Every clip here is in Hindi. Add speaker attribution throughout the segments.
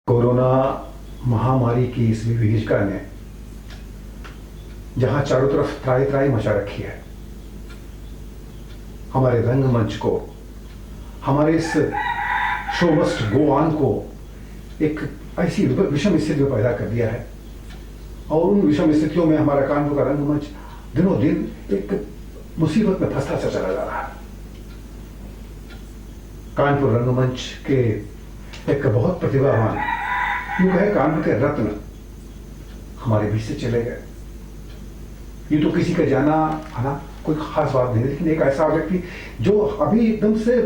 Speaker 1: कोरोना महामारी की इस विभीषिका ने जहां चारों तरफ त्राही त्राही मचा रखी है, हमारे रंगमंच को, हमारे इस शो मस्ट गो ऑन को एक ऐसी विषम स्थिति में पैदा कर दिया है। और उन विषम स्थितियों में हमारा कानपुर का रंगमंच दिनों दिन एक मुसीबत में फंसता सा चला जा रहा है। कानपुर रंगमंच के एक बहुत प्रतिभावान, यूं कहे कानपुर के रत्न हमारे बीच से चले गए। ये तो किसी का जाना आना कोई खास बात नहीं, लेकिन एक ऐसा व्यक्ति जो अभी एकदम से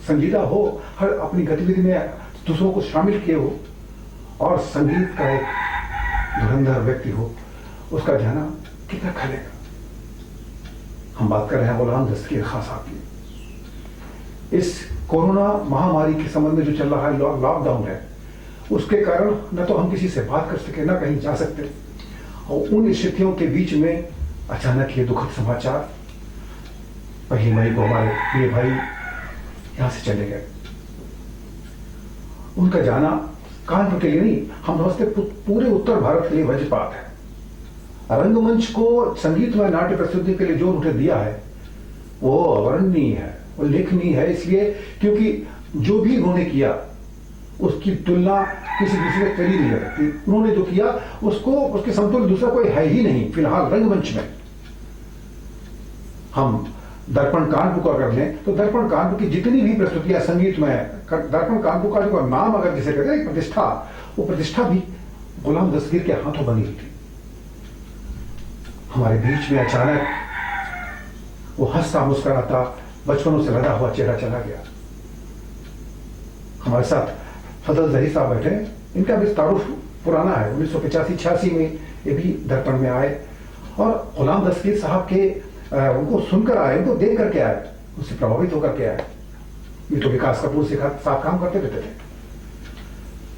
Speaker 1: संजीदा हो, हर अपनी गतिविधि में दूसरों को शामिल किए हो और संगीत का एक धुरंधर व्यक्ति हो, उसका जाना कितना खलेगा। हम बात कर रहे हैं गुलाम दस्तगीर खां साहब की। इस कोरोना महामारी के संबंध में जो चल रहा है लॉकडाउन है, उसके कारण न तो हम किसी से बात कर सके, न कहीं जा सकते, और उन स्थितियों के बीच में अचानक ये दुखद समाचार 1 मई को हमारे प्रिय भाई यहां से चले गए। उनका जाना कानपुर के लिए नहीं, हम समझते पूरे उत्तर भारत के लिए वज्रपात है। रंगमंच को संगीतमय नाट्य प्रस्तुति के लिए जो उन्होंने दिया है वो अवर्णनीय है, वो लेखनीय है, इसलिए क्योंकि जो भी उन्होंने किया उसकी तुलना किसी दूसरे से करी नहीं जा सकती। उन्होंने जो किया उसको, उसके समतुल्य दूसरा कोई है ही नहीं फिलहाल रंगमंच में। हम दर्पण कानपुर का कर लें तो दर्पण कानपुर की जितनी भी प्रस्तुतियां संगीत में है, दर्पण कानपुर का जो नाम अगर जिसे कहते हैं प्रतिष्ठा, वो प्रतिष्ठा भी गुलाम दस्तगीर के हाथों बनी हुई थी। हमारे बीच में अचानक वो हंसता मुस्कुराता बचपनों से लगा हुआ चेहरा चला गया। हमारे साथ फजल जही साहब बैठे, इनका भी तारुफ पुराना है, 1985-86 में ये भी दर्पण में आए और गुलाम दस्तगीर साहब के उनको सुनकर आए, उनको देख करके आए, उससे प्रभावित होकर के आए। ये तो विकास कपूर से साथ काम करते रहते थे।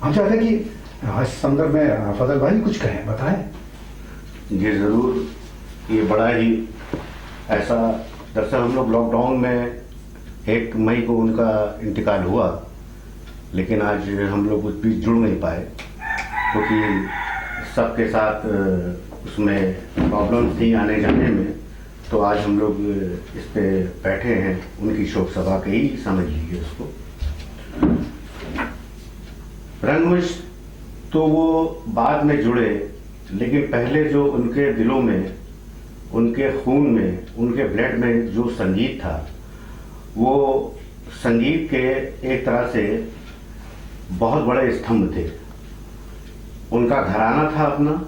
Speaker 1: हम चाहते हैं कि आज संदर्भ में फजल भाई कुछ कहें, बताएं।
Speaker 2: जी जरूर। ये बड़ा ही ऐसा, दरअसल हम लोग लॉकडाउन में 1 मई को उनका इंतकाल हुआ, लेकिन आज हम लोग उस बीच जुड़ नहीं पाए क्योंकि सबके साथ उसमें प्रॉब्लम थी आने जाने में। तो आज हम लोग इस पे बैठे हैं, उनकी शोक सभा के ही समझ लीजिए उसको। रंगमंच तो वो बाद में जुड़े, लेकिन पहले जो उनके दिलों में, उनके खून में, उनके ब्लड में जो संगीत था, वो संगीत के एक तरह से बहुत बड़े स्तंभ थे। उनका घराना था अपना,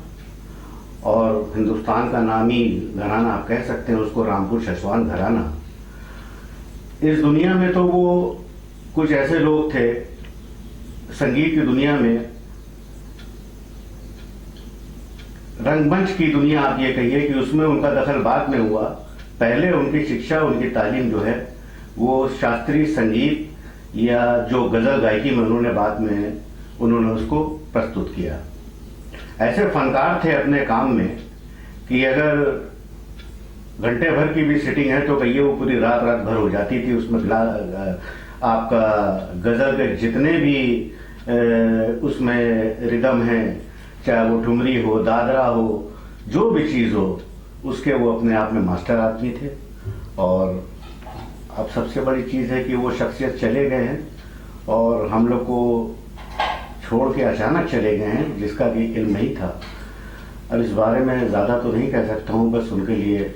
Speaker 2: और हिंदुस्तान का नामी घराना आप कह सकते हैं उसको, रामपुर शसवान घराना। इस दुनिया में तो वो कुछ ऐसे लोग थे संगीत की दुनिया में, रंगमंच की दुनिया आप ये कहिए कि उसमें उनका दखल बाद में हुआ। पहले उनकी शिक्षा, उनकी तालीम जो है वो शास्त्रीय संगीत या जो गजल गायकी में उन्होंने बाद में उन्होंने उसको प्रस्तुत किया। ऐसे फनकार थे अपने काम में कि अगर घंटे भर की भी सिटिंग है तो कहिए वो पूरी रात भर हो जाती थी। उसमें आपका गजल के जितने भी उसमें रिदम है, चाहे वो ठुमरी हो, दादरा हो, जो भी चीज हो, उसके वो अपने आप में मास्टर आदमी थे। और अब सबसे बड़ी चीज है कि वो शख्सियत चले गए हैं और हम लोग को छोड़ के अचानक चले गए हैं, जिसका भी इल्म नहीं था। अब इस बारे में ज़्यादा तो नहीं कह सकता हूँ, बस उनके लिए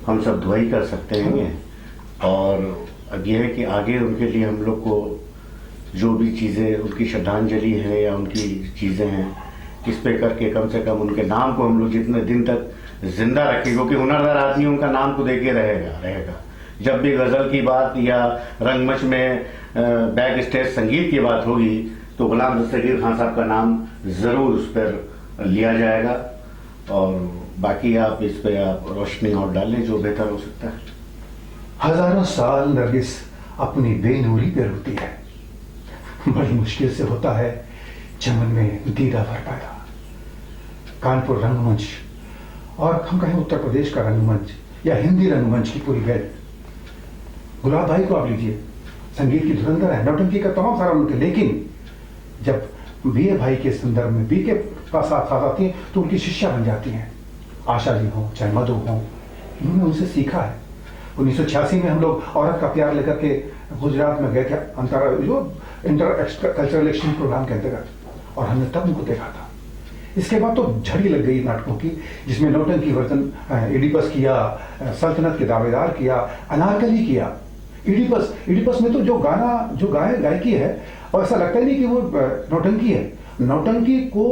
Speaker 2: हम सब दुआ ही कर सकते हैं। और अब यह है कि आगे उनके लिए हम लोग को जो भी चीज़ें, उनकी श्रद्धांजलि है या उनकी चीज़ें हैं, इस पे करके कम से कम उनके नाम को हम लोग जितने दिन तक जिंदा रखें, क्योंकि हुनरदार आदमी उनका नाम को देके रहेगा। जब भी गज़ल की बात या रंगमंच में बैक स्टेज संगीत की बात होगी तो गुलाम दस्तगीर खां साहब का नाम जरूर उस पर लिया जाएगा। और बाकी आप इस पे आप रोशनी और डालें जो बेहतर हो सकता है।
Speaker 1: हजारों साल नरगिस अपनी बेनूरी पे रोती है, बड़ी मुश्किल से होता है चमन में दीदा भर पैदा। कानपुर रंगमंच, और हम कहें उत्तर प्रदेश का रंगमंच या हिंदी रंगमंच की पूरी बेल, गुलाब भाई को आप लीजिए, संगीत की धुरंधर है, नौटंकी का तमाम सारा उनके, लेकिन जब बीए भाई के संदर्भ में बी के पास साथ आती हैं तो उनकी शिष्या बन जाती हैं। आशा जी हों चाहे मधु हों, उन्होंने उनसे सीखा है। 1986 में हम लोग औरत का प्यार लेकर के गुजरात में गए थे इंटर कल्चरल एक्सचेंज प्रोग्राम के अंतर्गत, और हमने तब उनको देखा था। इसके बाद तो झड़ी लग गई नाटकों की, जिसमें नौटंकी वर्तन इडिपस किया, सल्तनत के दावेदार किया, अनारकली किया। इडिपस में तो जो गायकी है, और ऐसा लगता ही नहीं कि वो नौटंकी है। नौटंकी को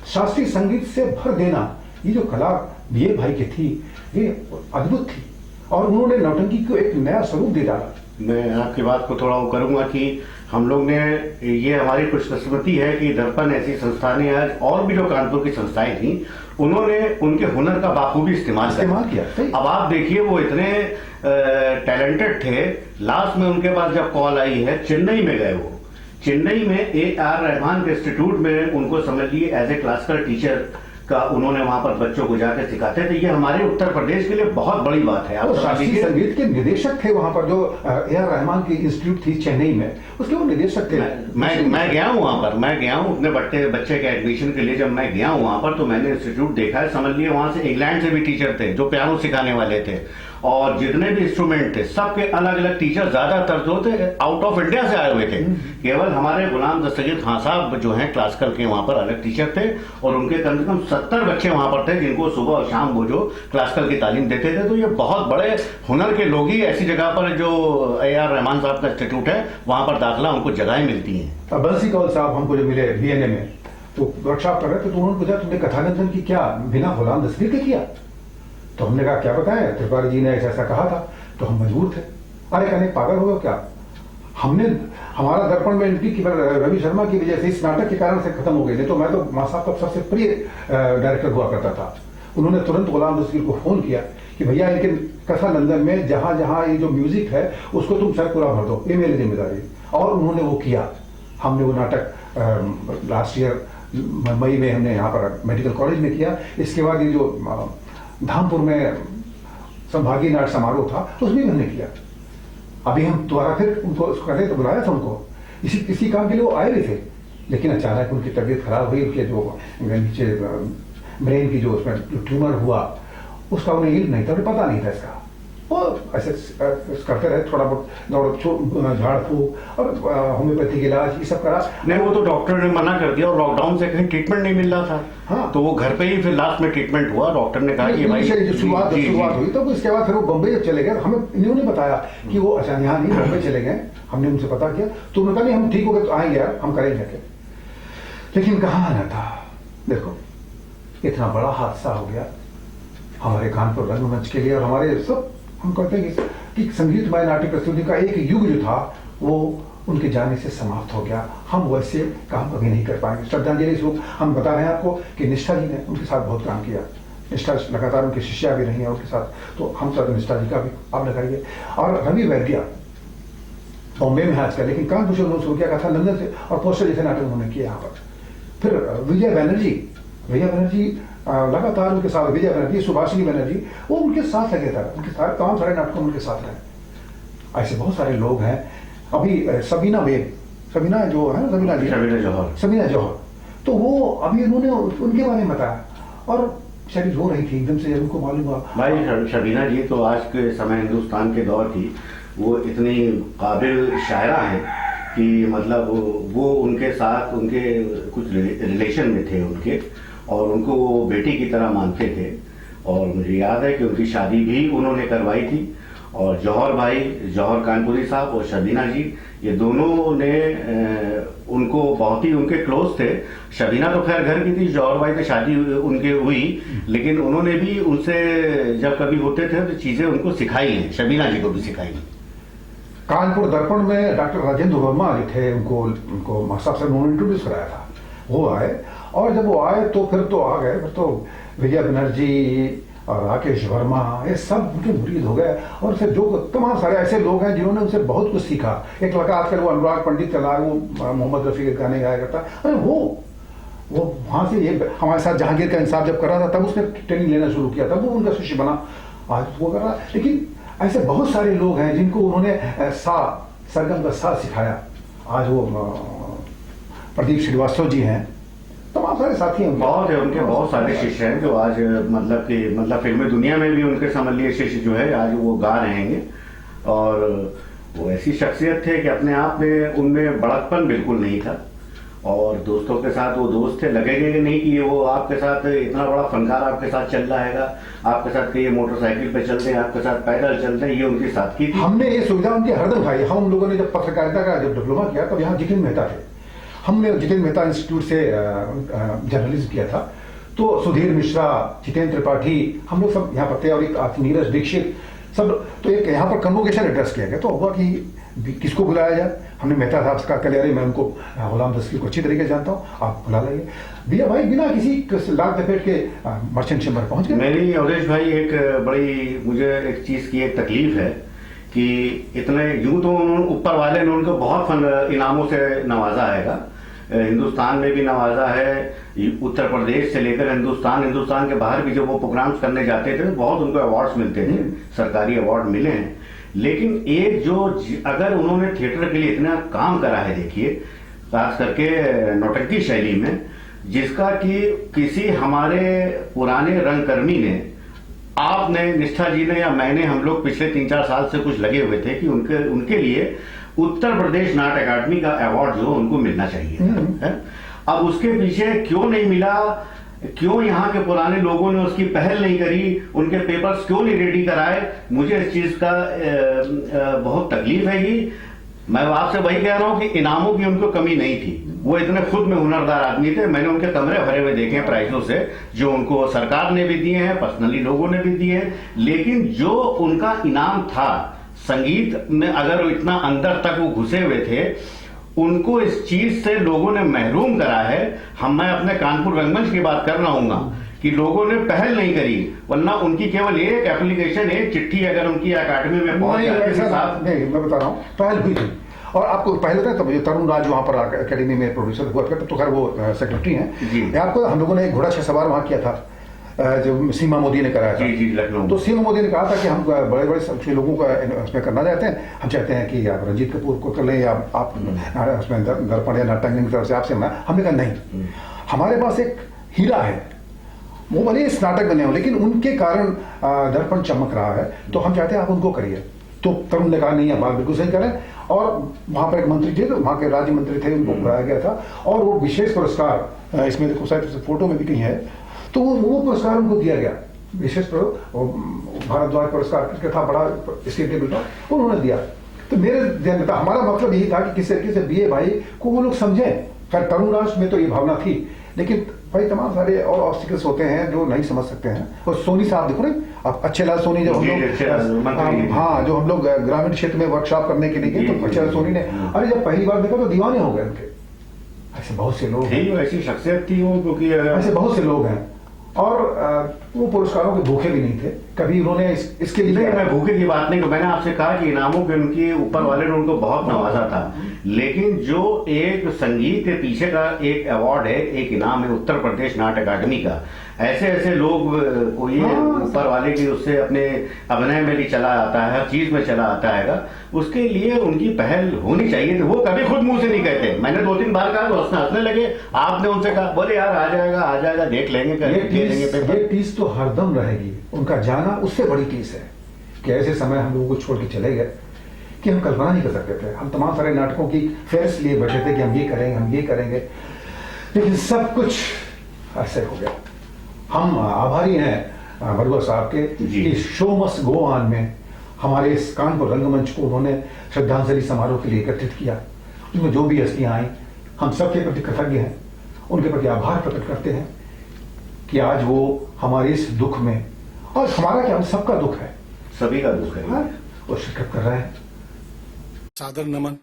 Speaker 1: शास्त्रीय संगीत से भर देना, ये जो कला बीए भाई की थी, ये अद्भुत थी, और उन्होंने नौटंकी को एक नया स्वरूप दे डाला।
Speaker 2: मैं आपकी बात को थोड़ा वो करूंगा कि हम लोग ने, ये हमारी खुशकिस्मती है कि दर्पण ऐसी संस्थानें आज और भी जो कानपुर की संस्थाएं थी, उन्होंने उनके हुनर का बाखूबी इस्तेमाल
Speaker 1: किया।
Speaker 2: अब आप देखिए, वो इतने टैलेंटेड थे, लास्ट में उनके पास जब कॉल आई है, चेन्नई में गए वो, चेन्नई में AR रहमान के इंस्टीट्यूट में उनको समझ लिए एज ए क्लासिकल टीचर का उन्होंने वहां पर बच्चों को जाकर सिखाते थे। ये हमारे उत्तर प्रदेश के लिए बहुत बड़ी बात है।
Speaker 1: आप शास्त्रीय संगीत के निदेशक थे वहां पर, जो AR रहमान की इंस्टीट्यूट थी चेन्नई में, उसके वो निदेशक थे।
Speaker 2: मैं गया हूं वहां पर, मैं गया हूं अपने बच्चे के एडमिशन के लिए। जब मैं गया हूं वहां पर तो मैंने इंस्टीट्यूट देखा है, समझ लिए वहां से इंग्लैंड से भी टीचर थे जो पियानो सिखाने वाले थे, और जितने भी इंस्ट्रूमेंट थे सबके अलग अलग टीचर, ज्यादातर जो थे आउट ऑफ इंडिया से आए हुए थे। केवल हमारे गुलाम दस्तगीर खान साहब जो हैं क्लासिकल के वहां पर अलग टीचर थे, और उनके कम से कम 70 बच्चे वहां पर थे जिनको सुबह और शाम वो जो क्लासिकल की तालीम देते थे। तो ये बहुत बड़े हुनर के लोग ही ऐसी जगह पर, जो AR रहमान साहब का इंस्टीट्यूट है, वहां पर दाखिला उनको जगहें मिलती हैं।
Speaker 1: बंसी कौल साहब हमको जो मिले BNA में, तो वर्कशॉप कर रहे थे, तो उन्होंने पूछा तुमने कथानंदन की क्या बिना गुलाम दस्तगीर के किया? तो हमने कहा क्या बताया, त्रिपाठी जी ने ऐसा कहा था। तो हम मजबूर थे। अरे कहने पागल हो गए क्या? हमारा दर्पण में इनकी केवल रवि शर्मा की वजह से, इस नाटक के कारण से खत्म हो गई। नहीं तो मैं तो मां साहब का सबसे प्रिय डायरेक्टर हुआ करता था। उन्होंने तुरंत गुलाम दस्तगीर को फोन किया कि भैया इनके कथानंदन में जहां जहां ये जो म्यूजिक है उसको तुम सर्कुलर भर दो, ये मेरी जिम्मेदारी। और उन्होंने वो किया। हमने वो नाटक लास्ट ईयर मई में हमने यहाँ पर मेडिकल कॉलेज में किया। इसके बाद ये जो धामपुर में संभागीय नाट्य समारोह था, उसमें भी हमने किया। अभी हम दोबारा फिर उनको करते तो बुलाया था उनको, इसी काम के लिए वो आए भी थे, लेकिन अचानक उनकी तबीयत खराब हुई। उनके जो नीचे ब्रेन की जो उसमें जो ट्यूमर हुआ, उसका उन्हें इल्म नहीं था, उन्हें पता नहीं था इसका। वो ऐसे करते रहे, थोड़ा बहुत झाड़ फूक और होम्योपैथिक इलाज ये सब करा।
Speaker 2: नहीं, वो तो डॉक्टर ने मना कर दिया, और लॉकडाउन से कहीं ट्रीटमेंट नहीं मिल रहा था।
Speaker 1: हाँ,
Speaker 2: तो वो घर पे ही फिर लास्ट में ट्रीटमेंट हुआ। डॉक्टर ने कहा कि भाई
Speaker 1: शुरुआत हुई, तो इसके बाद फिर वो बम्बई जब चले गए, हमें इन्होंने बताया कि वो अच्छा यहाँ नहीं, बम्बई चले गए। हमने उनसे पता किया तो उन्होंने कहा नहीं हम ठीक हो गए तो आएंगे यार, हम करेंगे। लेकिन कहाँ आना था। देखो इतना बड़ा हादसा हो गया हमारे कानपुर रंगमंच के लिए, और हमारे सब, हम कहते हैं कि संगीतमय नाट्य प्रस्तुति का एक युग जो था वो उनके जाने से समाप्त हो गया। हम वैसे काम कभी नहीं कर पाएंगे। श्रद्धांजलि स्वरूप हम बता रहे हैं आपको कि निष्ठा जी ने उनके साथ बहुत काम किया। निष्ठा लगातार उनकी शिष्या भी रही है उनके साथ, तो हम सब निष्ठा जी का भी आप लगाइए। और रवि वैद्या बॉम्बे में आजकल, लेकिन कानपुर से उन्होंने शुरू किया था, लंदन से, और पोस्टर जैसे नाटक उन्होंने किया यहाँ पर। फिर विजय बनर्जी लगातार उनके साथ, विजय बनर्जी, सुभाषिनी बनर्जी, वो उनके साथ लगे थे, उनके सारे तमाम सारे नाटकों में उनके साथ रहे। ऐसे बहुत सारे लोग हैं। अभी सबीना जो है, सबीना जौहर, तो वो अभी उन्होंने उनके बारे में बताया, और शायद रो रही थी एकदम से जब उनको मालूम हुआ।
Speaker 2: भाई शबीना जी तो आज के समय हिंदुस्तान के दौर की वो इतनी काबिल शायरा है कि मतलब वो उनके साथ उनके कुछ रिलेशन में थे उनके, और उनको वो बेटी की तरह मानते थे। और मुझे याद है कि उनकी शादी भी उन्होंने करवाई थी। और जौहर कानपुरी साहब और शबीना जी, ये दोनों ने उनको बहुत ही उनके क्लोज थे। शबीना तो खैर घर की थी, जौहर भाई से शादी उनके हुई, लेकिन उन्होंने भी उनसे जब कभी होते थे तो चीजें उनको सिखाई हैं, शबीना जी को भी सिखाई हैं।
Speaker 1: कानपुर दर्पण में डॉक्टर राजेंद्र वर्मा जो थे, उनको मास्टर साहब ने इंट्रोड्यूस कराया था, वो आए। और जब वो आए तो फिर तो आ गए, फिर तो विजय बनर्जी और राकेश वर्मा, ये सब उनके मुरीद हो गए। और फिर जो तमाम सारे ऐसे लोग हैं जिन्होंने उनसे बहुत कुछ सीखा। एक लड़का आजकल वो अनुराग पंडित चला है, वो मोहम्मद रफी के गाने गाया करता। अरे वो वहां से ये हमारे साथ जहांगीर का इंसाफ जब कर रहा था तब उसने ट्रेनिंग लेना शुरू किया, तब वो उनका शिष्य बना, आज वो कर रहा। लेकिन ऐसे बहुत सारे लोग हैं जिनको उन्होंने सरगम का सा सिखाया। आज वो प्रदीप श्रीवास्तव जी हैं, तमाम सारे साथी हैं।
Speaker 2: बहुत है उनके, बहुत सारे शिष्य हैं जो आज मतलब फिल्मी दुनिया में भी उनके समल्य शिष्य जो है आज वो गा रहे हैं। और वो ऐसी शख्सियत थे कि अपने आप में उनमें बड़कपन बिल्कुल नहीं था, और दोस्तों के साथ वो दोस्त थे, लगेगा कि नहीं कि वो आपके साथ इतना बड़ा फनकार आपके साथ चल रहा है, आपके साथ कहीं मोटरसाइकिल पे चलते हैं, आपके साथ पैदल चलते हैं, ये उनकी सादगी थी।
Speaker 1: हमने ये सुविधा उनकी हरदम खाई। हम लोगों ने जब पत्रकारिता का जब डिप्लोमा किया तब यहाँ जितेंद्र मेहता थे, हमने जितेंद्र मेहता इंस्टीट्यूट से जर्नलिज्म किया था, तो सुधीर मिश्रा, जितेंद्र त्रिपाठी, हम लोग सब यहाँ पर थे, और एक नीरज दीक्षित सब। तो एक यहाँ पर कन्वोकेशन एड्रेस किया गया, तो हुआ कि किसको बुलाया जाए। हमने मेहता साहब से कहा यार मैं उनको गुलाम दस्तगीर को अच्छी तरीके से जानता हूँ, आप बुला लाइए। भैया भाई बिना किसी लाग लपेट के मर्चेंट चैम्बर पहुंच गए।
Speaker 2: मेरी अवधेश भाई एक बड़ी मुझे एक चीज की एक तकलीफ है कि इतने यूं तो ऊपर वाले ने उनको बहुत इनामों से नवाजा है, हिंदुस्तान में भी नवाजा है, उत्तर प्रदेश से लेकर हिंदुस्तान के बाहर भी जब वो प्रोग्राम्स करने जाते थे बहुत उनको अवार्ड्स मिलते थे, सरकारी अवार्ड मिले हैं। लेकिन एक जो अगर उन्होंने थिएटर के लिए इतना काम करा है, देखिए खास करके नौटंकी शैली में, जिसका कि किसी हमारे पुराने रंगकर्मी ने, आपने, निष्ठा जी ने या मैंने, हम लोग पिछले 3-4 साल से कुछ लगे हुए थे कि उनके लिए उत्तर प्रदेश नाट्य अकादमी का अवार्ड जो उनको मिलना चाहिए है। अब उसके पीछे क्यों नहीं मिला, क्यों यहाँ के पुराने लोगों ने उसकी पहल नहीं करी, उनके पेपर्स क्यों नहीं रेडी कराए, मुझे इस चीज का बहुत तकलीफ है। कि मैं आपसे वही कह रहा हूं कि इनामों की उनको कमी नहीं थी, वो इतने खुद में हुनरदार आदमी थे। मैंने उनके कमरे भरे हुए देखे हैं प्राइजों से, जो उनको सरकार ने भी दिए हैं, पर्सनली लोगों ने भी दिए हैं। लेकिन जो उनका इनाम था संगीत में, अगर इतना अंदर तक वो घुसे हुए थे, उनको इस चीज से लोगों ने महरूम करा है। मैं अपने कानपुर रंगमंच की बात कर रहा हूँ कि लोगों ने पहल नहीं करी, वरना उनकी केवल एक एप्लीकेशन, एक चिट्ठी अगर उनकी अकादमी में पहुंच जाती।
Speaker 1: नहीं, मैं बता रहा हूँ पहल हुई थी। और आपको पहले था तब तरुण राज वहाँ पर अकेडमी में प्रोड्यूसर हुआ था, तो खैर वो सेक्रेटरी हैं। आपको हम लोगों ने एक घोड़ा 6 सवार वहाँ किया था, जो सीमा मोदी ने कराया था।
Speaker 2: जी, लखनऊ।
Speaker 1: तो सीमा मोदी ने कहा था कि हम बड़े बड़े लोगों का उसमें करना चाहते हैं, हम चाहते हैं कि आप रंजीत कपूर को कर लें या आप उसमें दर्पण या नाट्यांगनी की तरफ से आपसे। हमने कहा नहीं, हमारे पास एक हीरा है, वो भले इस नाटक बने हो लेकिन उनके कारण दर्पण चमक रहा है, तो हम चाहते हैं आप उनको करिए। तो तरुण ने कहा नहीं, आप बात बिल्कुल सही करें। और वहाँ पर एक मंत्री थे, तो वहाँ के राज्य मंत्री थे, उनको बुलाया गया था, और वो विशेष पुरस्कार, इसमें देखो शायद फोटो में भी कहीं है, तो वो पुरस्कार उनको दिया गया, विशेष भारद्वाज पुरस्कार था, बड़ा स्टेट लेवल का, उन्होंने दिया। तो मेरे ध्यान में था, हमारा मतलब यही था कि किस तरीके से बीए भाई को वो लोग समझें। खैर तरुण राज में तो ये भावना थी, लेकिन भाई तमाम सारे और ऑब्स्टिकल्स होते हैं जो नहीं समझ सकते हैं। और सोनी साहब देखो ना, अब अच्छे लाल सोनी, जब हम लोग हाँ जो हम लोग ग्रामीण क्षेत्र में वर्कशॉप करने के लिए गए, तो अच्छे लाल सोनी ने, अरे जब पहली बार देखा तो दीवाने हो गए उनके। ऐसे बहुत से लोग,
Speaker 2: ऐसी शख्सियत थी वो, क्योंकि
Speaker 1: ऐसे बहुत से लोग हैं। और वो पुरस्कारों के भूखे भी नहीं थे कभी, उन्होंने इसके लिए।
Speaker 2: मैं भूखे की बात नहीं, तो मैंने आपसे कहा कि इनामों के उनके ऊपर वाले ने उनको बहुत नवाजा था, लेकिन जो एक संगीत के पीछे का एक अवार्ड है, एक इनाम है उत्तर प्रदेश नाट्य अकादमी का, ऐसे ऐसे लोग कोई ऊपर वाले की उससे अपने अभिनय में भी चला आता है, हर चीज में चला आता है, उसके लिए उनकी पहल होनी चाहिए थी। वो कभी खुद मुंह से नहीं कहते, मैंने 2-3 बार कहा तो हंसने लगे, आपने उनसे कहा, बोले यार आ जाएगा देख लेंगे,
Speaker 1: ये टीस तो हरदम रहेगी, उनका जाना उससे बड़ी टीस है कि ऐसे समय हम लोगों को छोड़ के चले गए कि हम कल्पना नहीं कर सकते थे। हम तमाम सारे नाटकों की फेयर्स लिए बैठे थे कि हम ये करेंगे, लेकिन सब कुछ ऐसे हो गया। हम आभारी हैं बरुआ साहब के कि शो मस्ट गो ऑन में हमारे इस कानपुर रंगमंच को उन्होंने श्रद्धांजलि समारोह के लिए एकत्रित किया। उसमें जो भी हस्तियां आई, हम सबके प्रति कृतज्ञ हैं, उनके प्रति आभार प्रकट करते हैं कि आज वो हमारे इस दुख में, और हमारा क्या, हम सबका दुख है,
Speaker 2: सभी का दुख है,
Speaker 1: वो शिरकत कर रहे हैं।
Speaker 3: सादर नमन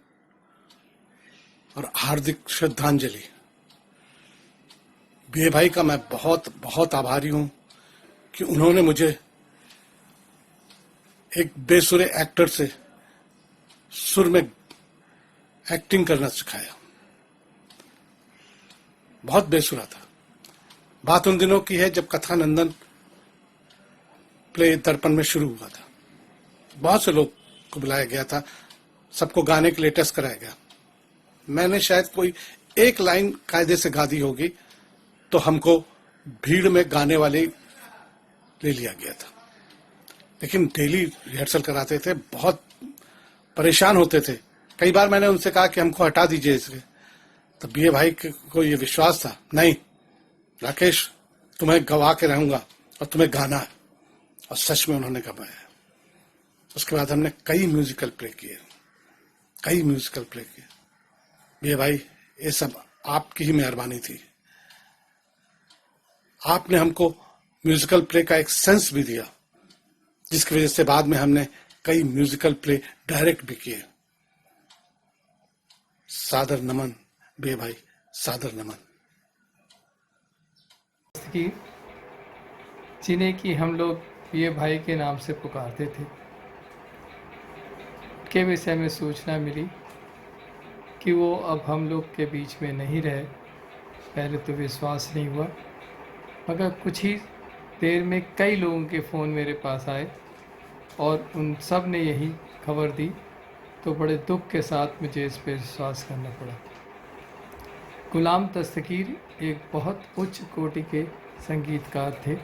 Speaker 3: और हार्दिक श्रद्धांजलि। बीए भाई का मैं बहुत बहुत आभारी हूं कि उन्होंने मुझे एक बेसुरे एक्टर से सुर में एक्टिंग करना सिखाया। बहुत बेसुरा था। बात उन दिनों की है जब कथानंदन प्ले दर्पण में शुरू हुआ था। बहुत से लोग को बुलाया गया था, सबको गाने के लिए टेस्ट कराया गया। मैंने शायद कोई एक लाइन कायदे से गा दी होगी तो हमको भीड़ में गाने वाले ले लिया गया था। लेकिन डेली रिहर्सल कराते थे, बहुत परेशान होते थे। कई बार मैंने उनसे कहा कि हमको हटा दीजिए इसके, तो बीए भाई को ये विश्वास था, नहीं राकेश तुम्हें गवा के रहूंगा और तुम्हें गाना है। और सच में उन्होंने गवाया। उसके बाद हमने कई म्यूजिकल प्ले किए। बीए भाई ये सब आपकी ही मेहरबानी थी। आपने हमको म्यूजिकल प्ले का एक सेंस भी दिया, जिसकी वजह से बाद में हमने कई म्यूजिकल प्ले डायरेक्ट भी किए। सादर नमन बीए भाई, सादर नमन।
Speaker 4: जिन्हें कि हम लोग बीए भाई के नाम से पुकारते थे, के विषय में सूचना मिली कि वो अब हम लोग के बीच में नहीं रहे। पहले तो विश्वास नहीं हुआ, मगर कुछ ही देर में कई लोगों के फ़ोन मेरे पास आए और उन सब ने यही खबर दी, तो बड़े दुख के साथ मुझे इस पर विश्वास करना पड़ा। गुलाम दस्तगीर एक बहुत उच्च कोटि के संगीतकार थे।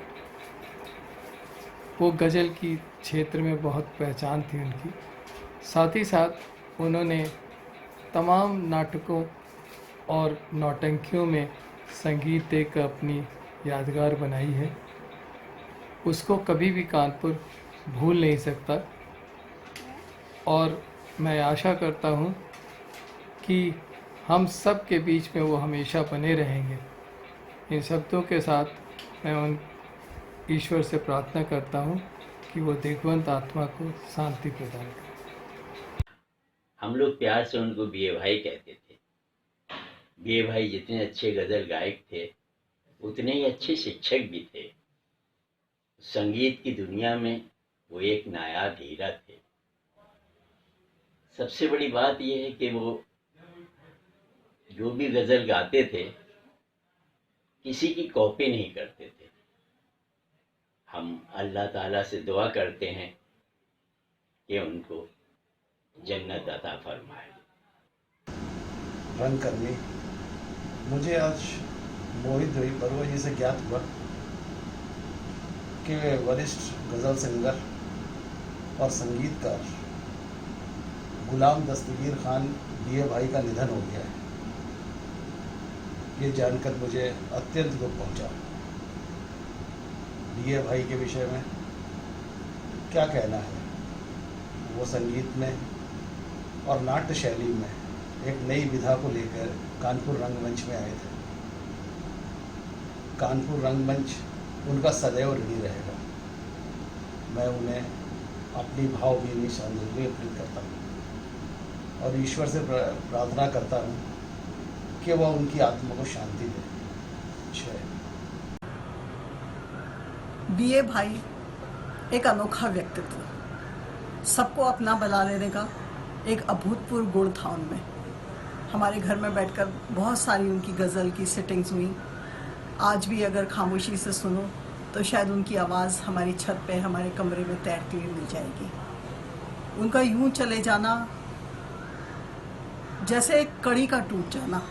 Speaker 4: वो गज़ल की क्षेत्र में बहुत पहचान थी उनकी। साथ ही साथ उन्होंने तमाम नाटकों और नौटंकियों में संगीत देकर अपनी यादगार बनाई है। उसको कभी भी कानपुर भूल नहीं सकता और मैं आशा करता हूँ कि हम सब के बीच में वो हमेशा बने रहेंगे। इन शब्दों के साथ मैं उन ईश्वर से प्रार्थना करता हूँ कि वो दिग्वंत आत्मा को शांति प्रदान करे।
Speaker 5: हम लोग प्यार से उनको बीए भाई कहते थे। बीए भाई जितने अच्छे गज़ल गायक थे, उतने ही अच्छे शिक्षक भी थे। संगीत की दुनिया में वो एक नायाब हीरा थे। सबसे बड़ी बात यह है कि वो जो भी गज़ल गाते थे, किसी की कॉपी नहीं करते थे। हम अल्लाह ताला से दुआ करते हैं कि उनको जन्नत अता फरमाए।
Speaker 6: रंगकर्मी मुझे आज मोहित हुई परवा जी से ज्ञात हुआ कि वरिष्ठ गज़ल सिंगर और संगीतकार गुलाम दस्तगीर खान बीए भाई का निधन हो गया है। ये जानकर मुझे अत्यंत दुख पहुंचा। बीए भाई के विषय में क्या कहना है। वो संगीत में और नाट्य शैली में एक नई विधा को लेकर कानपुर रंगमंच में आए थे। कानपुर रंगमंच उनका सदैव ऋणी रहेगा। मैं उन्हें अपनी भावभीनी श्रद्धांजलि अर्पित करता हूँ और ईश्वर से प्रार्थना करता हूँ कि वह उनकी आत्मा को शांति दे। जय।
Speaker 7: बीए भाई एक अनोखा व्यक्तित्व, सबको अपना बना लेने का एक अभूतपूर्व गुण था उनमें। हमारे घर में बैठकर बहुत सारी उनकी गज़ल की सिटिंग्स हुई। आज भी अगर खामोशी से सुनो तो शायद उनकी आवाज़ हमारी छत पे हमारे कमरे में तैरती हुई मिल जाएगी। उनका यूं चले जाना जैसे एक कड़ी का टूट जाना।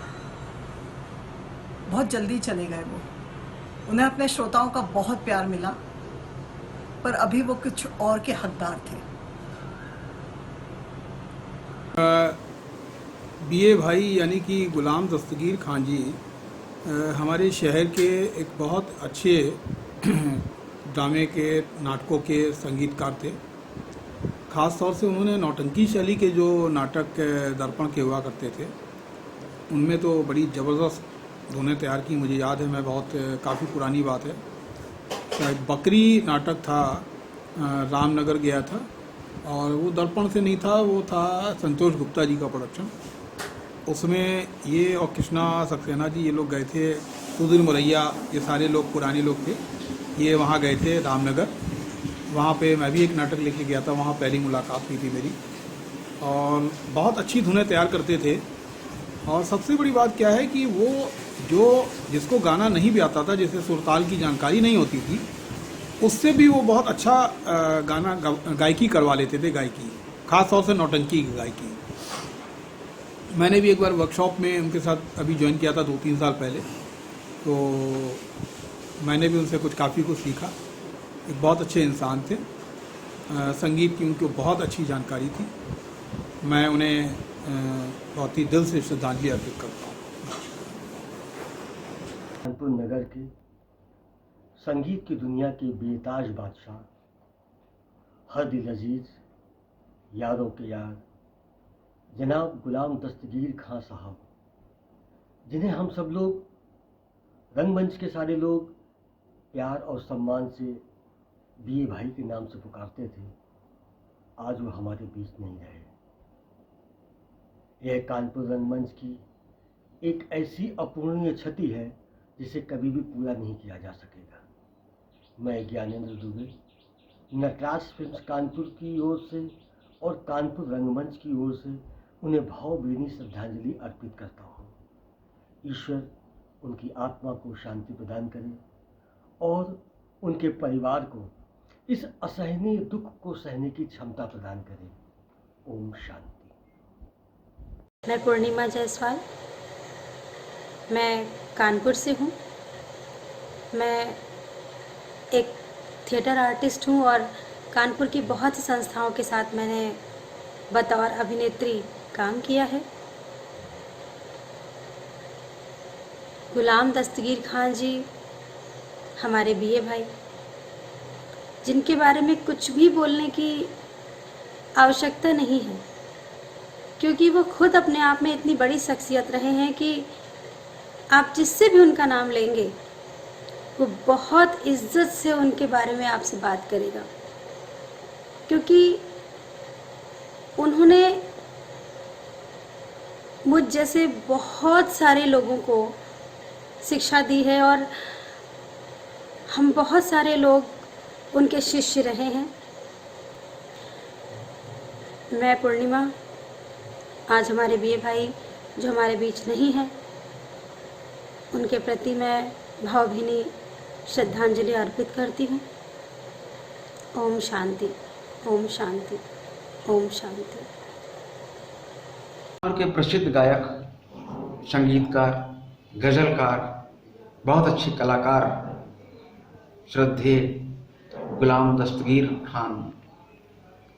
Speaker 7: बहुत जल्दी चले गए वो। उन्हें अपने श्रोताओं का बहुत प्यार मिला, पर अभी वो कुछ और के हकदार थे।
Speaker 8: बीए भाई यानी कि गुलाम दस्तगीर खान जी हमारे शहर के एक बहुत अच्छे ड्रामे के नाटकों के संगीतकार थे। ख़ास तौर से उन्होंने नौटंकी शैली के जो नाटक दर्पण के हुआ करते थे, उनमें तो बड़ी ज़बरदस्त धुनें तैयार की। मुझे याद है, मैं बहुत काफ़ी पुरानी बात है, शायद बकरी नाटक था, रामनगर गया था और वो दर्पण से नहीं था, वो था संतोष गुप्ता जी का प्रोडक्शन। उसमें ये और कृष्णा सक्सेना जी ये लोग गए थे, सुधीर मुरैया, ये सारे लोग पुराने लोग थे। ये वहाँ गए थे रामनगर। वहाँ पे मैं भी एक नाटक लेके गया था, वहाँ पहली मुलाकात हुई थी मेरी और बहुत अच्छी धुनें तैयार करते थे। और सबसे बड़ी बात क्या है कि वो जो जिसको गाना नहीं भी आता था, जैसे सुरताल की जानकारी नहीं होती थी, उससे भी वो बहुत अच्छा गायकी करवा लेते थे। गायकी खास तौर से नौटंकी की गायकी। मैंने भी एक बार वर्कशॉप में उनके साथ अभी ज्वाइन किया था 2-3 साल पहले, तो मैंने भी उनसे काफ़ी कुछ सीखा। एक बहुत अच्छे इंसान थे, संगीत की उनको बहुत अच्छी जानकारी थी। मैं उन्हें बहुत ही दिल से श्रद्धांजलि अर्पित करता हूँ।
Speaker 9: कानपुर नगर के संगीत की दुनिया के बेताज बादशाह, हर दिल अजीज, यारों के यार जनाब गुलाम दस्तगीर खां साहब, जिन्हें हम सब लोग रंगमंच के सारे लोग प्यार और सम्मान से बीए भाई के नाम से पुकारते थे, आज वो हमारे बीच नहीं रहे। यह कानपुर रंगमंच की एक ऐसी अपूरणीय क्षति है जिसे कभी भी पूरा नहीं किया जा सकेगा। मैं ज्ञानेंद्र दुबे नटराज फिल्म्स कानपुर की ओर से और कानपुर रंगमंच की ओर से उन्हें भावभीनी श्रद्धांजलि अर्पित करता हूँ। ईश्वर उनकी आत्मा को शांति प्रदान करे और उनके परिवार को इस असहनीय दुख को सहने की क्षमता प्रदान करे। ओम शांति।
Speaker 10: मैं पूर्णिमा जायसवाल, मैं कानपुर से हूँ। मैं एक थिएटर आर्टिस्ट हूँ और कानपुर की बहुत सी संस्थाओं के साथ मैंने बतौर अभिनेत्री काम किया है। गुलाम दस्तगीर खान जी हमारे बीए भाई, जिनके बारे में कुछ भी बोलने की आवश्यकता नहीं है, क्योंकि वो खुद अपने आप में इतनी बड़ी शख्सियत रहे हैं कि आप जिससे भी उनका नाम लेंगे वो बहुत इज्जत से उनके बारे में आपसे बात करेगा, क्योंकि उन्होंने मुझ जैसे बहुत सारे लोगों को शिक्षा दी है और हम बहुत सारे लोग उनके शिष्य रहे हैं। मैं पूर्णिमा आज हमारे बीए भाई जो हमारे बीच नहीं है, उनके प्रति मैं भावभीनी श्रद्धांजलि अर्पित करती हूँ। ओम शांति, ओम शांति, ओम शांति।
Speaker 11: के प्रसिद्ध गायक, संगीतकार, गज़लकार, बहुत अच्छे कलाकार श्रद्धेय गुलाम दस्तगीर खान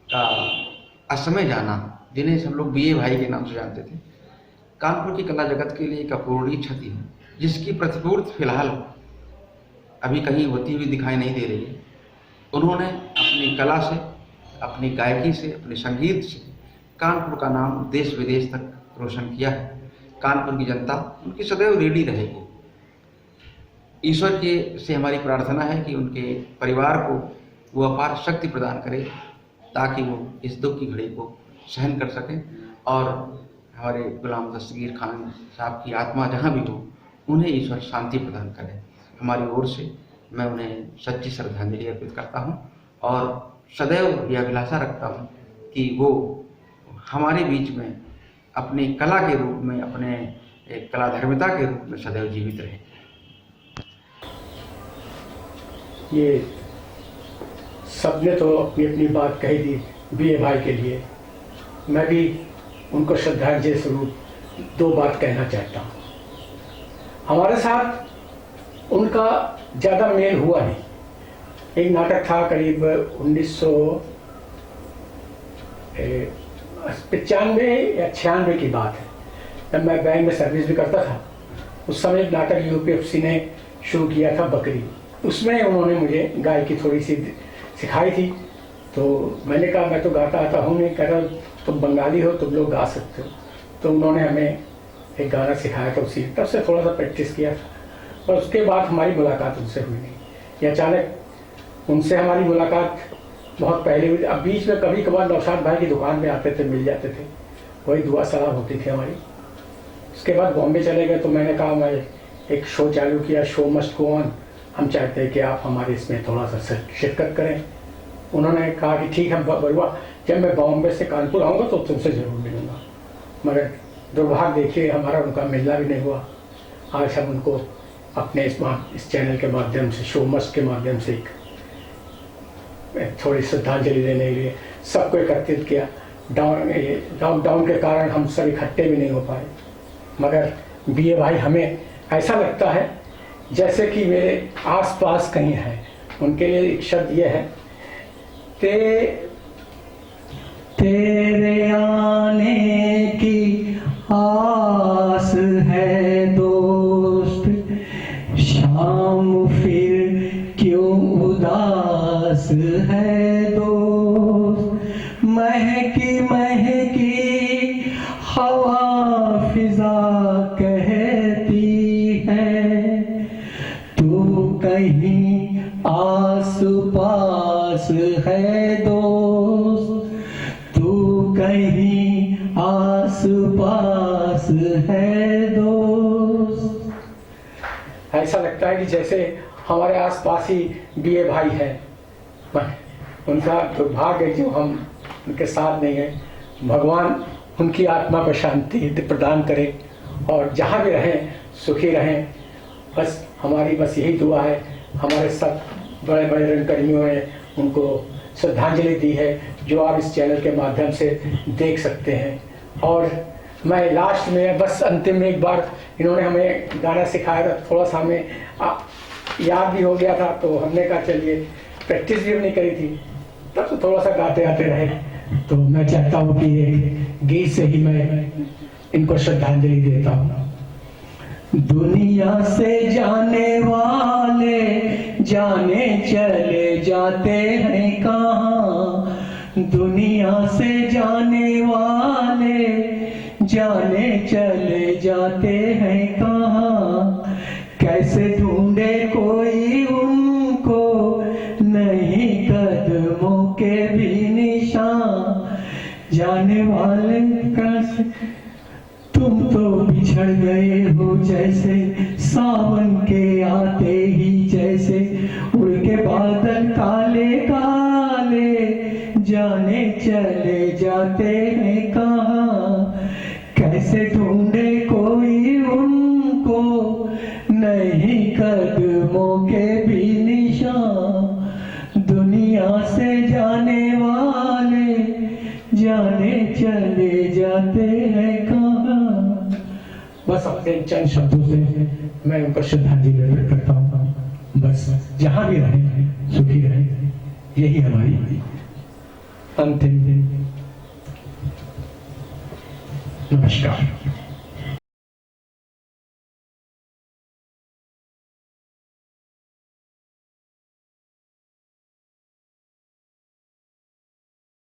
Speaker 11: का असमय जाना, जिन्हें सब लोग बीए भाई के नाम से जानते थे, कानपुर की कला जगत के लिए एक अपूरणीय क्षति है, जिसकी प्रतिपूर्ति फिलहाल अभी कहीं होती हुई दिखाई नहीं दे रही है। उन्होंने अपनी कला से, अपनी गायकी से, अपने संगीत से कानपुर का नाम देश विदेश तक रोशन किया है। कानपुर की जनता उनकी सदैव ऋणी रहेगी। ईश्वर के से हमारी प्रार्थना है कि उनके परिवार को वो अपार शक्ति प्रदान करे ताकि वो इस दुख की घड़ी को सहन कर सकें और हमारे गुलाम दस्तगीर खान साहब की आत्मा जहाँ भी हो उन्हें ईश्वर शांति प्रदान करे। हमारी ओर से मैं उन्हें सच्ची श्रद्धांजलि अर्पित करता हूँ और सदैव यह अभिलाषा रखता हूँ कि वो हमारे बीच में अपनी कला के रूप में, अपने एक कलाधर्मिता के रूप में सदैव जीवित रहे।
Speaker 1: ये सबने तो अपनी अपनी बात कही दी बीए भाई के लिए। मैं भी उनको श्रद्धांजलि स्वरूप दो बात कहना चाहता हूँ। हमारे साथ उनका ज़्यादा मेल हुआ नहीं। एक नाटक था करीब 1995 या 96 की बात है, जब मैं बैंक में सर्विस भी करता था। उस समय एक नाटक यूपीएफसी ने शुरू किया था, बकरी। उसमें उन्होंने मुझे गायकी थोड़ी सी सिखाई थी। तो मैंने कहा मैं तो गाता आता हूँ नहीं, कह रहा तुम बंगाली हो, तुम लोग गा सकते हो। तो उन्होंने हमें एक गाना सिखाया था, उसी तब से थोड़ा सा प्रैक्टिस किया था। और उसके बाद हमारी मुलाकात उनसे हुई नहीं। ये अचानक उनसे हमारी मुलाकात बहुत पहले हुई। अब बीच में कभी कभार नौशाद भाई की दुकान में आते थे, मिल जाते थे, वही दुआ सलाम होती थी हमारी। उसके बाद बॉम्बे चले गए तो मैंने कहा मैं एक शो चालू किया, शो मस्ट गो ऑन, हम चाहते हैं कि आप हमारे इसमें थोड़ा सा शिरकत करें। उन्होंने कहा कि ठीक है बरुआ, जब मैं बॉम्बे से कानपुर आऊँगा तो तुमसे ज़रूर मिलूँगा। मगर दुर्भाग्य देखिए हमारा उनका मिलना भी नहीं हुआ। आज हम उनको अपने इस चैनल के माध्यम से, शो मस्ट के माध्यम से एक थोड़ी श्रद्धांजलि देने के लिए सबको एकत्रित किया।
Speaker 12: लॉकडाउन के कारण हम सब इकट्ठे भी नहीं हो पाए, मगर बीए भाई हमें ऐसा लगता है जैसे कि मेरे आसपास कहीं है। उनके लिए एक शब्द ये है, तेरे आने की आस है दोस्त, शाम फिर क्यों उदास है दोस्त, महकी महकी हवा फिजा कहती है, तू कहीं आस पास है दोस्त, तू कहीं आस पास है दोस्त। ऐसा लगता है कि जैसे हमारे आसपास ही बीए भाई है, उनका दुर्भाग्य जो हम उनके साथ नहीं है। भगवान उनकी आत्मा को शांति प्रदान करे और जहाँ भी रहें सुखी रहें। बस हमारी बस यही दुआ है। हमारे सब बड़े बड़े रंगकर्मियों ने उनको श्रद्धांजलि दी है, जो आप इस चैनल के माध्यम से देख सकते हैं। और मैं लास्ट में बस अंतिम में एक बार इन्होंने हमें गाना सिखाया था, थोड़ा सा हमें याद भी हो गया था, तो हमने कहा चलिए, प्रैक्टिस भी हमने करी थी, तब तो थोड़ा सा गाते गाते रहे। तो मैं चाहता हूँ कि एक गीत से ही मैं इनको श्रद्धांजलि देता हूँ। दुनिया से जाने वाले जाने चले जाते हैं कहाँ, दुनिया से जाने वाले जाने चले जाते हैं कहाँ, कैसे ढूंढे कोई उनको नहीं कदमों के भी निशान, जाने वाले कैसे तुम तो बिछड़ गए हो जैसे सावन के आते ही, जैसे उड़ के बादल काले काले जाने चले जाते हैं कहाँ, कैसे ढूंढे कोई उनको नहीं कदमों के भी निशान, दुनिया से जाने वाले जाने चले जाते हैं कहाँ। बस अपने चंद शब्दों से मैं उनको श्रद्धांजलि अर्पित करता हूँ। बस जहाँ भी रहें सुखी रहें, यही हमारी अंतिम दिन। नमस्कार।